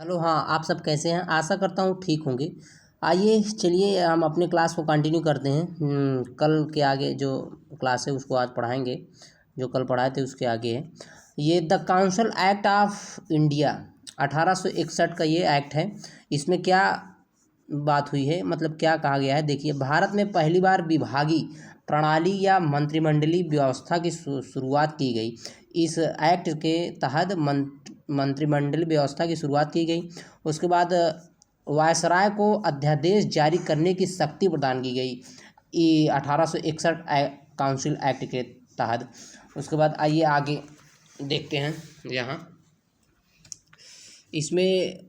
Hello. हाँ, आप सब कैसे हैं? आशा करता हूँ ठीक होंगे। आइए चलिए हम अपने क्लास को कंटिन्यू करते हैं। कल के आगे जो क्लास है उसको आज पढ़ाएंगे। जो कल पढ़ाए थे उसके आगे है ये the council act of India 1861 का ये एक्ट है। इसमें क्या बात हुई है, मतलब क्या कहा गया है, देखिए। भारत में पहली बार विभागीय प्रणाली या मंत्रिमंडलीय व्यवस्था की शुरुआत की गई। इस एक्ट के तहत मंत्रिमंडलीय व्यवस्था की शुरुआत की गई। उसके बाद वायसराय को अध्यादेश जारी करने की शक्ति प्रदान की गई ये 1861 काउंसिल एक्ट के तहत। उसके बाद आइए आगे देखते हैं। यहाँ इसमें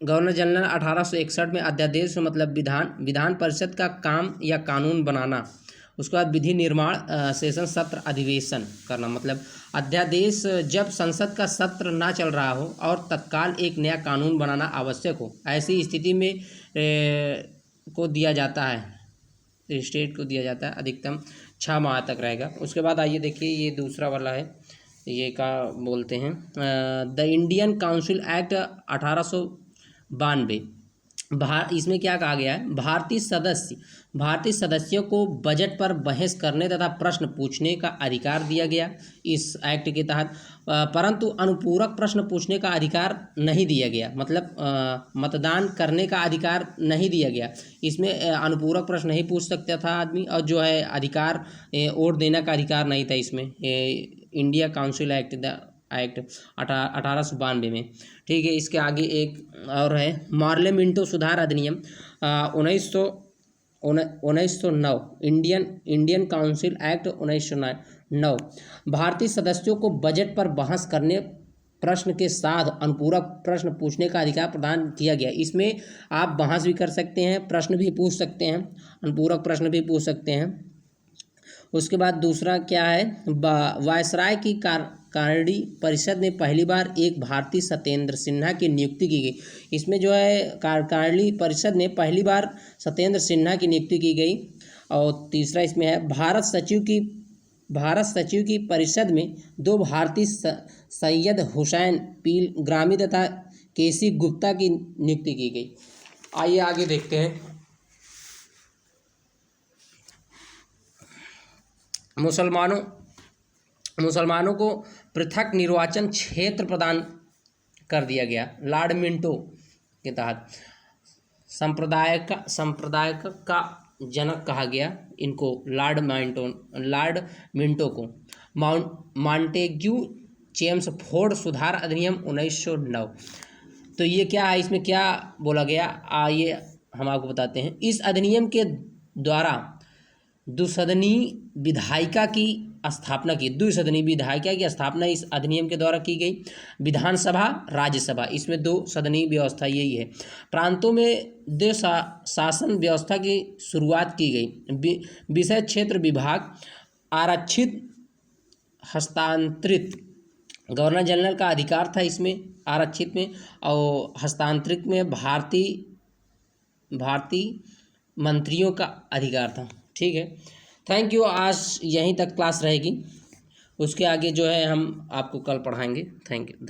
गवर्नर जनरल 1861 में अध्यादेश मतलब विधान परिषद का काम या कानून बनाना। उसके बाद विधि निर्माण सेशन सत्र अधिवेशन करना, मतलब अध्यादेश जब संसद का सत्र ना चल रहा हो और तत्काल एक नया कानून बनाना आवश्यक हो, ऐसी स्थिति में को दिया जाता है, स्टेट को दिया जाता है। अधिकतम 6 माह तक रहेगा। उसके बाद आइए देखिए ये दूसरा वाला है, ये का बोलते हैं द इंडियन काउंसिल एक्ट 1892। इसमें क्या कहा गया है, भारतीय सदस्यों को बजट पर बहस करने तथा प्रश्न पूछने का अधिकार दिया गया इस एक्ट के तहत। परंतु अनुपूरक प्रश्न पूछने का अधिकार नहीं दिया गया, मतलब मतदान करने का अधिकार नहीं दिया गया। इसमें अनुपूरक प्रश्न नहीं पूछ सकता था आदमी, और जो है अधिकार वोट देने का अधिकार नहीं था इसमें। इंडिया काउंसिल एक्ट 1892 में। ठीक है, इसके आगे एक और है मार्ले मिंटो सुधार अधिनियम 1909। इंडियन काउंसिल एक्ट 1909 भारतीय सदस्यों को बजट पर बहस करने प्रश्न के साथ अनुपूरक प्रश्न पूछने का अधिकार प्रदान किया गया। इसमें आप बहस भी कर सकते हैं, प्रश्न भी पूछ सकते हैं, अनुपूरक प्रश्न भी पूछ सकते हैं। उसके बाद दूसरा क्या है, वायसराय की कारणी परिषद में पहली बार एक भारतीय सत्येंद्र सिन्हा की नियुक्ति की गई। इसमें जो है कारणी परिषद में पहली बार सत्येंद्र सिन्हा की नियुक्ति की गई। और तीसरा इसमें है भारत सचिव की परिषद में 2 भारतीय सैयद हुसैन पीलग्रामी तथा केसी गुप्ता की नियुक्ति की गई। आइए आगे देखते हैं। मुसलमानों को पृथक निर्वाचन क्षेत्र प्रदान कर दिया गया लॉर्ड मिंटो के तहत। संप्रदायक का जनक कहा गया इनको, लॉर्ड मिंटो को। मॉन्टेग्यू चेम्सफोर्ड सुधार अधिनियम 1909। तो ये क्या है, इसमें क्या बोला गया, आइए हम आपको बताते हैं। इस अधिनियम के द्वारा द्विसदनीय विधायिका की स्थापना इस अधिनियम के द्वारा की गई। विधानसभा राज्यसभा, इसमें 2 सदनीय व्यवस्था यही है। प्रांतों में 2 शासन व्यवस्था की शुरुआत की गई। विषय क्षेत्र विभाग आरक्षित हस्तांतरित, गवर्नर जनरल का अधिकार था इसमें आरक्षित में, और हस्तांतरित में भारतीय मंत्रियों का अधिकार था। ठीक है, थैंक यू। आज यहीं तक क्लास रहेगी, उसके आगे जो है हम आपको कल पढ़ाएंगे। Thank you.